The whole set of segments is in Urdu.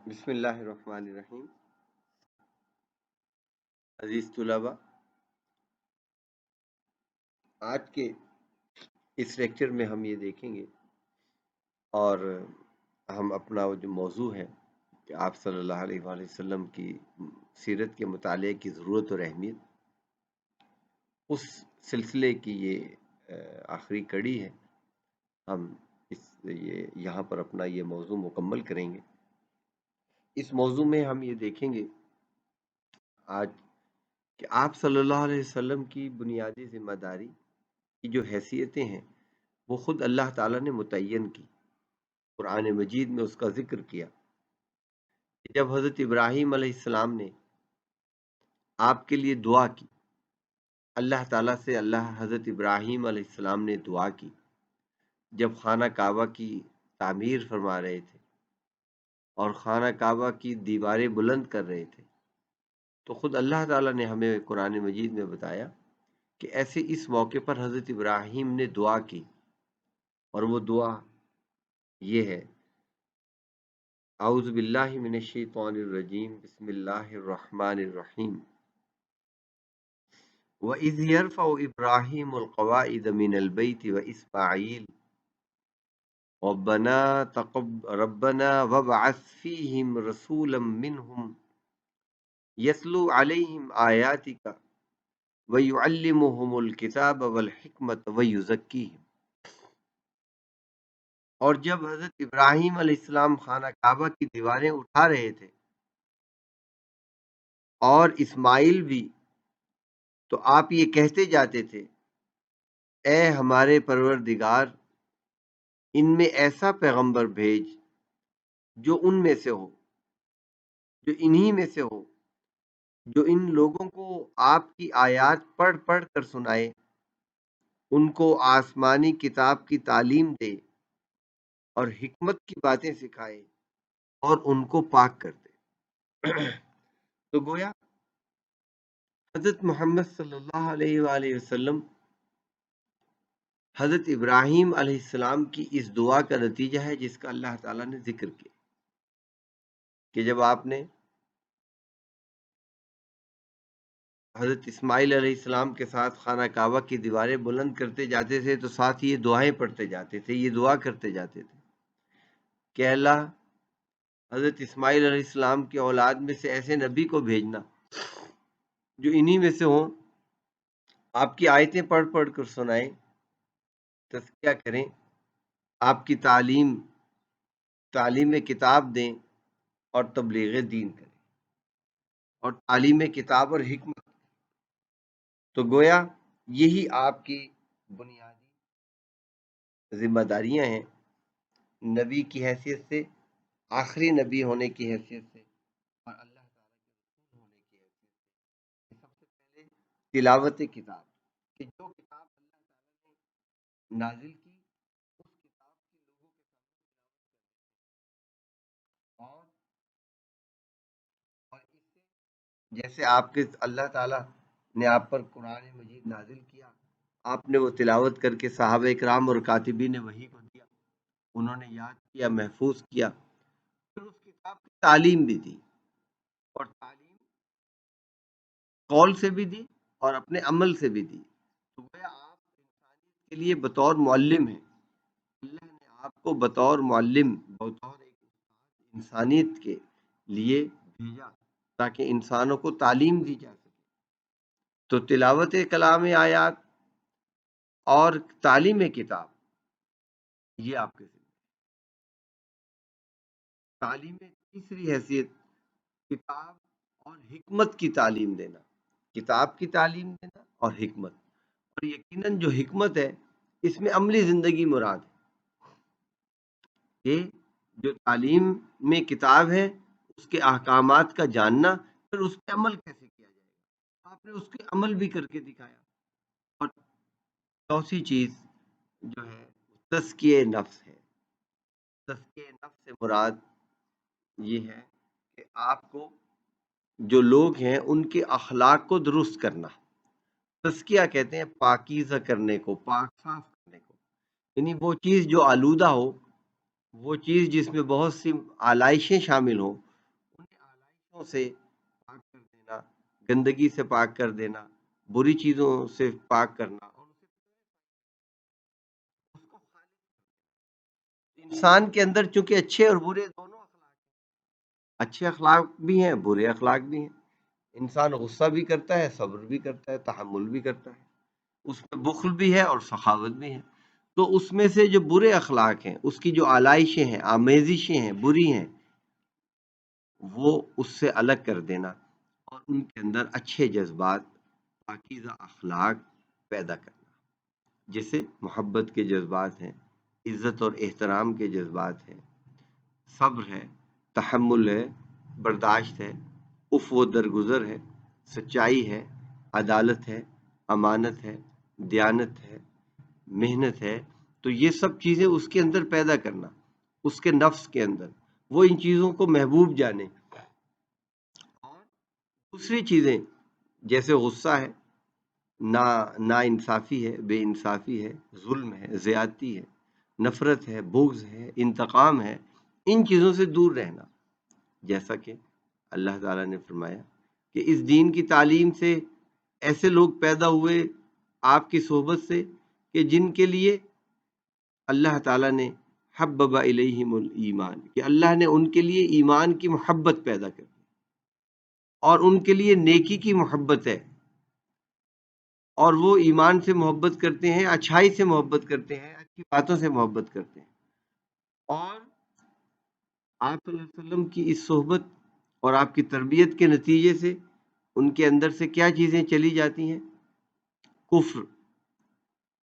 بسم اللہ الرحمن الرحیم۔ عزیز طلباء، آج کے اس لیکچر میں ہم یہ دیکھیں گے اور ہم اپنا وہ جو موضوع ہے کہ آپ صلی اللہ علیہ وآلہ وسلم کی سیرت کے مطالعے کی ضرورت اور اہمیت، اس سلسلے کی یہ آخری کڑی ہے۔ ہم یہاں پر اپنا یہ موضوع مکمل کریں گے۔ اس موضوع میں ہم یہ دیکھیں گے آج کہ آپ صلی اللہ علیہ وسلم کی بنیادی ذمہ داری کی جو حیثیتیں ہیں وہ خود اللہ تعالیٰ نے متعین کی۔ قرآن مجید میں اس کا ذکر کیا کہ جب حضرت ابراہیم علیہ السلام نے آپ کے لیے دعا کی، اللہ تعالیٰ سے حضرت ابراہیم علیہ السلام نے دعا کی جب خانہ کعبہ کی تعمیر فرما رہے تھے اور خانہ کعبہ کی دیواریں بلند کر رہے تھے، تو خود اللہ تعالیٰ نے ہمیں قرآن مجید میں بتایا کہ ایسے اس موقع پر حضرت ابراہیم نے دعا کی، اور وہ دعا یہ ہے: اعوذ باللہ من الشیطان الرجیم، بسم اللہ الرحمن الرحیم۔ وَإِذْ يَرْفَعُ إِبْرَاهِيمُ الْقَوَاعِدَ مِنَ الْبَيْتِ وَإِسْمَاعِيلُ رَبَّنَا وَابْعَثْ فِيهِمْ رَسُولًا مِّنْهُمْ يَتْلُو عَلَيْهِمْ آيَاتِكَ وَيُعَلِّمُهُمُ الْكِتَابَ وَالْحِكْمَةَ وَيُزَكِّيهِمْ۔ اور جب حضرت ابراہیم علیہ السلام خانہ کعبہ کی دیواریں اٹھا رہے تھے اور اسماعیل بھی، تو آپ یہ کہتے جاتے تھے: اے ہمارے پروردگار، ان میں ایسا پیغمبر بھیج جو ان میں سے ہو، جو انہی میں سے ہو، جو ان لوگوں کو آپ کی آیات پڑھ پڑھ کر سنائے، ان کو آسمانی کتاب کی تعلیم دے اور حکمت کی باتیں سکھائے اور ان کو پاک کر دے۔ تو گویا حضرت محمد صلی اللہ علیہ وآلہ وسلم حضرت ابراہیم علیہ السلام کی اس دعا کا نتیجہ ہے جس کا اللہ تعالیٰ نے ذکر کیا کہ جب آپ نے حضرت اسماعیل علیہ السلام کے ساتھ خانہ کعبہ کی دیواریں بلند کرتے جاتے تھے تو ساتھ یہ دعائیں پڑھتے جاتے تھے، یہ دعا کرتے جاتے تھے کہ اللہ، حضرت اسماعیل علیہ السلام کی اولاد میں سے ایسے نبی کو بھیجنا جو انہی میں سے ہوں، آپ کی آیتیں پڑھ پڑھ کر سنائیں، تزکیہ کریں، آپ کی تعلیم کتاب دیں اور تبلیغ دین کریں اور تعلیم کتاب اور حکمت۔ تو گویا یہی آپ کی بنیادی ذمہ داریاں ہیں، نبی کی حیثیت سے، آخری نبی ہونے کی حیثیت سے، اور اللہ تعالیٰ کے رسول ہونے کی حیثیت سے۔ سب سے پہلے تلاوت کتاب، کہ جو کتاب اللہ تعالیٰ نے نازل کی اس کتاب کے لوگوں کے سامنے اور اس سے، جیسے آپ کے اللہ تعالیٰ نے آپ پر قرآن مجید نازل کیا، آپ نے وہ تلاوت کر کے صحابہ اکرام اور کاتبین وحی کو دیا، انہوں نے یاد کیا، محفوظ کیا، پھر اس کتاب کی تعلیم بھی دی، اور تعلیم قول سے بھی دی اور اپنے عمل سے بھی دی۔ تو گویا آپ انسانیت کے لیے بطور معلم ہیں، اللہ نے آپ کو بطور معلم، بطور ایک انسانیت کے لیے بھیجا تاکہ انسانوں کو تعلیم دی جا سکے۔ تو تلاوت کلام آیات اور تعلیم کتاب، یہ آپ کے ذمہ۔ تعلیم تیسری حیثیت، کتاب اور حکمت کی تعلیم دینا، کتاب کی تعلیم دینا اور حکمت، اور یقیناً جو حکمت ہے اس میں عملی زندگی مراد ہے کہ جو تعلیم میں کتاب ہے اس کے احکامات کا جاننا، پھر اس پہ عمل کیسے کیا جائے گا، آپ نے اس کے عمل بھی کر کے دکھایا۔ اور چوتھی چیز جو ہے تزکیہ نفس ہے۔ تزکیہ نفس سے مراد یہ ہے کہ آپ کو جو لوگ ہیں ان کے اخلاق کو درست کرنا۔ تزکیہ کہتے ہیں پاکیزہ کرنے کو، پاک صاف کرنے کو، یعنی وہ چیز جو آلودہ ہو، وہ چیز جس میں بہت سی آلائشیں شامل ہوں، نجاسوں سے پاک کر دینا، گندگی سے پاک کر دینا، بری چیزوں سے پاک کرنا، اور اس کو انسان کے اندر چونکہ اچھے اور برے دونوں اخلاق ہیں، اچھے اخلاق بھی ہیں، برے اخلاق بھی ہیں۔ انسان غصہ بھی کرتا ہے، صبر بھی کرتا ہے، تحمل بھی کرتا ہے، اس میں بخل بھی ہے اور سخاوت بھی ہے۔ تو اس میں سے جو برے اخلاق ہیں، اس کی جو آلائشیں ہیں، آمیزشیں ہیں، بری ہیں، وہ اس سے الگ کر دینا اور ان کے اندر اچھے جذبات، پاکیزہ اخلاق پیدا کرنا، جیسے محبت کے جذبات ہیں، عزت اور احترام کے جذبات ہیں، صبر ہے، تحمل ہے، برداشت ہے، عفو و درگزر ہے، سچائی ہے، عدالت ہے، امانت ہے، دیانت ہے، محنت ہے۔ تو یہ سب چیزیں اس کے اندر پیدا کرنا، اس کے نفس کے اندر وہ ان چیزوں کو محبوب جانے۔ اور دوسری چیزیں جیسے غصہ ہے، نا انصافی ہے، بے انصافی ہے، ظلم ہے، زیادتی ہے، نفرت ہے، بغض ہے، انتقام ہے، ان چیزوں سے دور رہنا، جیسا کہ اللہ تعالیٰ نے فرمایا کہ اس دین کی تعلیم سے ایسے لوگ پیدا ہوئے آپ کی صحبت سے کہ جن کے لیے اللہ تعالیٰ نے حبب الیہم الایمان، کہ اللہ نے ان کے لیے ایمان کی محبت پیدا کر دی اور ان کے لیے نیکی کی محبت ہے، اور وہ ایمان سے محبت کرتے ہیں، اچھائی سے محبت کرتے ہیں، اچھی باتوں سے محبت کرتے ہیں۔ اور آپ صلی اللہ علیہ وسلم کی اس صحبت اور آپ کی تربیت کے نتیجے سے ان کے اندر سے کیا چیزیں چلی جاتی ہیں؟ کفر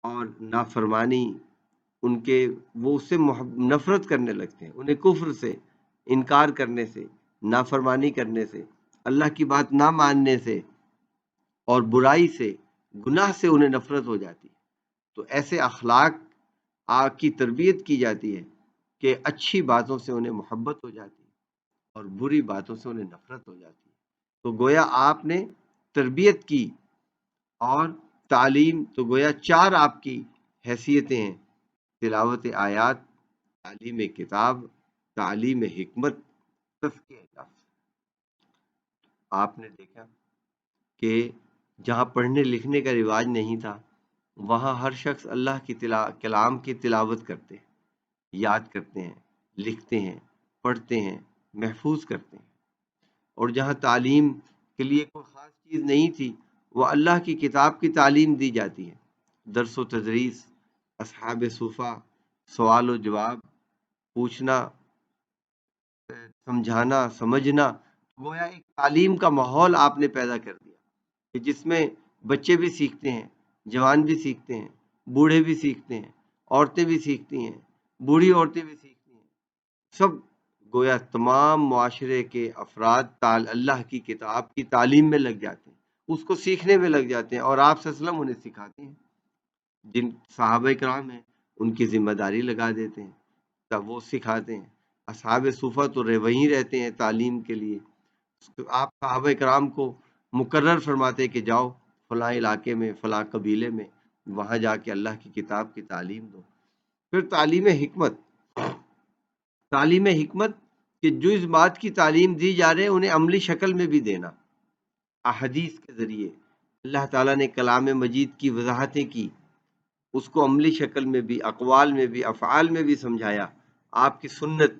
اور نافرمانی، ان کے وہ اس سے نفرت کرنے لگتے ہیں، انہیں کفر سے، انکار کرنے سے، نافرمانی کرنے سے، اللہ کی بات نہ ماننے سے اور برائی سے، گناہ سے انہیں نفرت ہو جاتی ہے۔ تو ایسے اخلاق کی تربیت کی جاتی ہے کہ اچھی باتوں سے انہیں محبت ہو جاتی ہے اور بری باتوں سے انہیں نفرت ہو جاتی ہے۔ تو گویا آپ نے تربیت کی اور تعلیم، تو گویا چار آپ کی حیثیتیں ہیں: تلاوت آیات، تعلیم کتاب، تعلیم حکمت، تزکیہ نفس۔ آپ نے دیکھا کہ جہاں پڑھنے لکھنے کا رواج نہیں تھا، وہاں ہر شخص اللہ کی کلام کی تلاوت کرتے ہیں، یاد کرتے ہیں، لکھتے ہیں، پڑھتے ہیں، محفوظ کرتے ہیں۔ اور جہاں تعلیم کے لیے کوئی خاص چیز نہیں تھی، وہ اللہ کی کتاب کی تعلیم دی جاتی ہے، درس و تدریس، اصحاب صفہ، سوال و جواب، پوچھنا، سمجھانا، سمجھنا۔ گویا ایک تعلیم کا ماحول آپ نے پیدا کر دیا کہ جس میں بچے بھی سیکھتے ہیں، جوان بھی سیکھتے ہیں، بوڑھے بھی سیکھتے ہیں، عورتیں بھی سیکھتی ہیں، بوڑھی عورتیں بھی سیکھتی ہیں، سب گویا تمام معاشرے کے افراد اللہ کی کتاب کی تعلیم میں لگ جاتے ہیں، اس کو سیکھنے میں لگ جاتے ہیں، اور آپ صلی اللہ علیہ وسلم انہیں سکھاتے ہیں۔ جن صحابہ کرام ہیں ان کی ذمہ داری لگا دیتے ہیں، تب وہ سکھاتے ہیں۔ اصحاب صفہ تو وہیں رہتے ہیں تعلیم کے لیے، تو آپ صحابہ کرام کو مقرر فرماتے کہ جاؤ فلاں علاقے میں، فلاں قبیلے میں، وہاں جا کے اللہ کی کتاب کی تعلیم دو۔ پھر تعلیم حکمت، تعلیم حکمت کہ جو اس بات کی تعلیم دی جا رہے ہیں انہیں عملی شکل میں بھی دینا، احادیث کے ذریعے اللہ تعالیٰ نے کلام مجید کی وضاحتیں کی، اس کو عملی شکل میں بھی، اقوال میں بھی، افعال میں بھی سمجھایا۔ آپ کی سنت،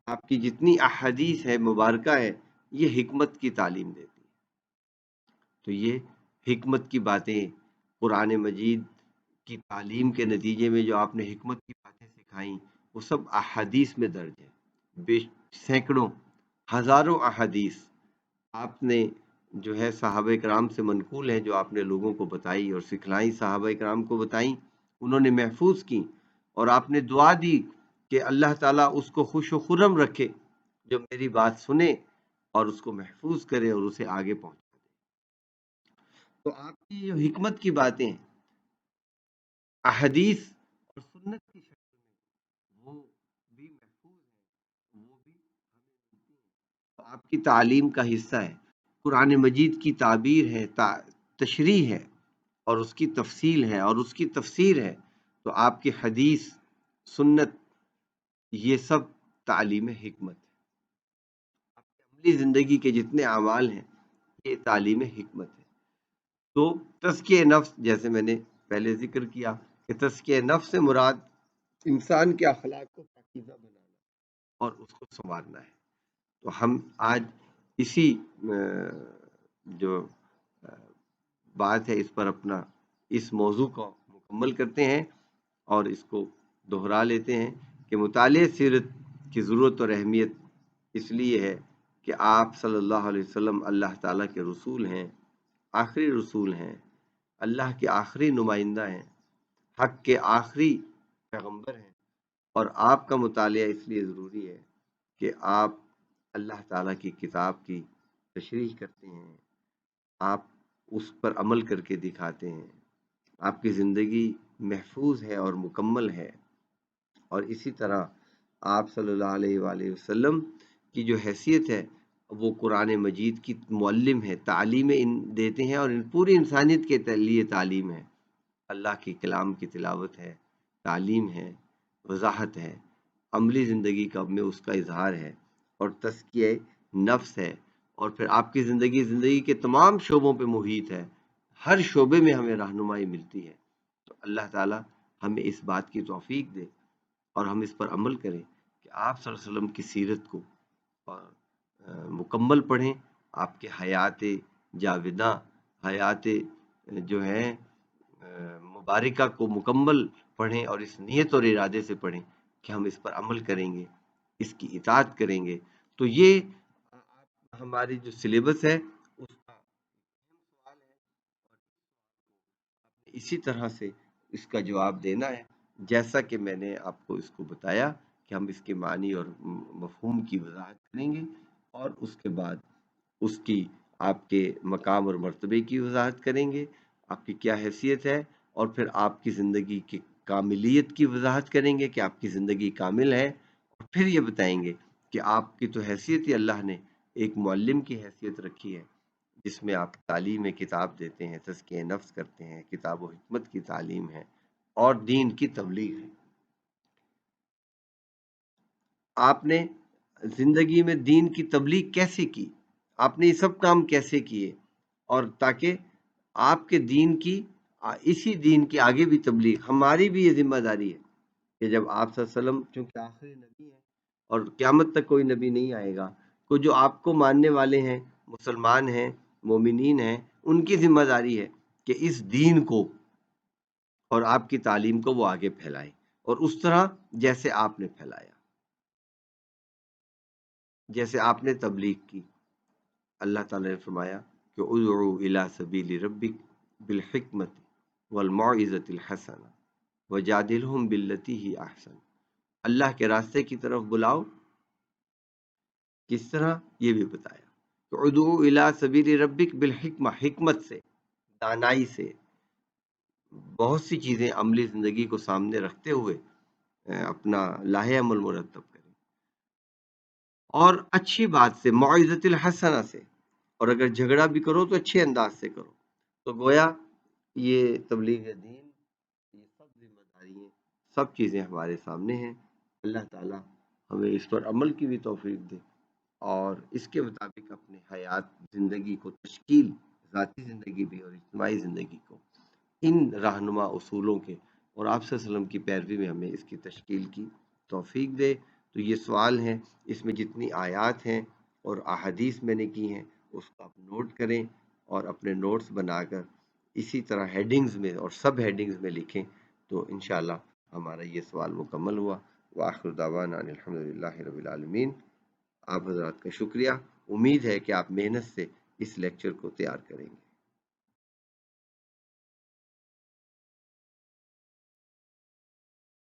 آپ کی جتنی احادیث ہے مبارکہ ہے، یہ حکمت کی تعلیم دیتی ہے۔ تو یہ حکمت کی باتیں، قرآن مجید کی تعلیم کے نتیجے میں جو آپ نے حکمت کی باتیں سکھائیں، وہ سب احادیث میں درج ہے، سینکڑوں، ہزاروں احادیث آپ نے جو ہے صحابہ کرام سے منقول ہیں، جو آپ نے لوگوں کو بتائی اور سکھلائیں، صحابہ کرام کو بتائیں، انہوں نے محفوظ کی، اور آپ نے دعا دی کہ اللہ تعالیٰ اس کو خوش و خرم رکھے جو میری بات سنے اور اس کو محفوظ کرے اور اسے آگے پہنچا دے۔ تو آپ کی جو حکمت کی باتیں احادیث اور سنت کی شکل میں، وہ بھی محفوظ ہیں، وہ بھی ہمیں ملتی ہیں، تو آپ کی تعلیم کا حصہ ہے۔ قرآن مجید کی تعبیر ہے، تشریح ہے، اور اس کی تفصیل ہے اور اس کی تفسیر ہے۔ تو آپ کی حدیث، سنت، یہ سب تعلیم حکمت ہے۔ عملی زندگی کے جتنے اعمال ہیں یہ تعلیم حکمت ہے۔ تو تزکیہ نفس، جیسے میں نے پہلے ذکر کیا کہ تزکیہ نفس سے مراد انسان کے اخلاق کو پاکیزہ بنانا اور اس کو سنوارنا ہے۔ تو ہم آج اسی جو بات ہے اس پر اپنا اس موضوع کو مکمل کرتے ہیں اور اس کو دہرا لیتے ہیں کہ مطالعہ سیرت کی ضرورت اور اہمیت اس لیے ہے کہ آپ صلی اللہ علیہ وسلم اللہ تعالیٰ کے رسول ہیں، آخری رسول ہیں، اللہ کے آخری نمائندہ ہیں، حق کے آخری پیغمبر ہیں، اور آپ کا مطالعہ اس لیے ضروری ہے کہ آپ اللہ تعالیٰ کی کتاب کی تشریح کرتے ہیں، آپ اس پر عمل کر کے دکھاتے ہیں، آپ کی زندگی محفوظ ہے اور مکمل ہے۔ اور اسی طرح آپ صلی اللہ علیہ وآلہ وسلم کی جو حیثیت ہے وہ قرآن مجید کی معلم ہے، تعلیم دیتے ہیں، اور پوری انسانیت کے لیے تعلیم ہے۔ اللہ کی کلام کی تلاوت ہے، تعلیم ہے، وضاحت ہے، عملی زندگی کا میں اس کا اظہار ہے، اور تزکیہ نفس ہے، اور پھر آپ کی زندگی کے تمام شعبوں پہ محیط ہے، ہر شعبے میں ہمیں رہنمائی ملتی ہے۔ تو اللہ تعالیٰ ہمیں اس بات کی توفیق دے اور ہم اس پر عمل کریں کہ آپ صلی اللہ علیہ وسلم کی سیرت کو اور مکمل پڑھیں، آپ کے حیات جاوداں، حیات جو ہیں مبارکہ کو مکمل پڑھیں، اور اس نیت اور ارادے سے پڑھیں کہ ہم اس پر عمل کریں گے، اس کی اطاعت کریں گے۔ تو یہ ہماری جو سلیبس ہے اس کا سوال ہے، اور اسی طرح سے اس کا جواب دینا ہے، جیسا کہ میں نے آپ کو اس کو بتایا کہ ہم اس کے معنی اور مفہوم کی وضاحت کریں گے، اور اس کے بعد اس کی آپ کے مقام اور مرتبے کی وضاحت کریں گے، آپ کی کیا حیثیت ہے، اور پھر آپ کی زندگی کی کاملیت کی وضاحت کریں گے کہ آپ کی زندگی کامل ہے، اور پھر یہ بتائیں گے کہ آپ کی تو حیثیت ہی اللہ نے ایک معلم کی حیثیت رکھی ہے، جس میں آپ تعلیم کتاب دیتے ہیں، تزکیہ نفس کرتے ہیں، کتاب و حکمت کی تعلیم ہے، اور دین کی تبلیغ ہے۔ آپ نے زندگی میں دین کی تبلیغ کیسے کی، آپ نے یہ سب کام کیسے کیے، اور تاکہ آپ کے دین کی اسی دین کی آگے بھی تبلیغ، ہماری بھی یہ ذمہ داری ہے کہ جب آپ صلی اللہ علیہ وسلم چونکہ آخری نبی ہیں اور قیامت تک کوئی نبی نہیں آئے گا، تو جو آپ کو ماننے والے ہیں، مسلمان ہیں، مومنین ہیں، ان کی ذمہ داری ہے کہ اس دین کو اور آپ کی تعلیم کو وہ آگے پھیلائیں، اور اس طرح جیسے آپ نے پھیلایا، جیسے آپ نے تبلیغ کی۔ اللہ تعالیٰ نے فرمایا کہ ادعو الی سبیل ربک بالحکمت والموعظۃ الحسنہ وجادلہم باللتی ہی احسن، اللہ کے راستے کی طرف بلاؤ، کس طرح یہ بھی بتایا کہ ادعو الی سبیل ربک بالحکمہ، حکمت سے، دانائی سے، بہت سی چیزیں عملی زندگی کو سامنے رکھتے ہوئے اپنا لاہ عمل مرتب کریں، اور اچھی بات سے، موعظۃ الحسنہ سے، اور اگر جھگڑا بھی کرو تو اچھے انداز سے کرو۔ تو گویا یہ تبلیغ دین، یہ سب ذمہ داری ہیں، سب چیزیں ہمارے سامنے ہیں۔ اللہ تعالیٰ ہمیں اس پر عمل کی بھی توفیق دے، اور اس کے مطابق اپنے حیات زندگی کو تشکیل، ذاتی زندگی بھی اور اجتماعی زندگی کو، ان رہنما اصولوں کے اور آپ صلی اللہ علیہ وسلم کی پیروی میں ہمیں اس کی تشکیل کی توفیق دے۔ تو یہ سوال ہیں، اس میں جتنی آیات ہیں اور احادیث میں نے کی ہیں اس کو آپ نوٹ کریں، اور اپنے نوٹس بنا کر اسی طرح ہیڈنگز میں اور سب ہیڈنگز میں لکھیں، تو انشاءاللہ ہمارا یہ سوال مکمل ہوا۔ وآخر دعوانا ان الحمدللہ رب العالمین۔ آپ حضرات کا شکریہ، امید ہے کہ آپ محنت سے اس لیکچر کو تیار کریں گے۔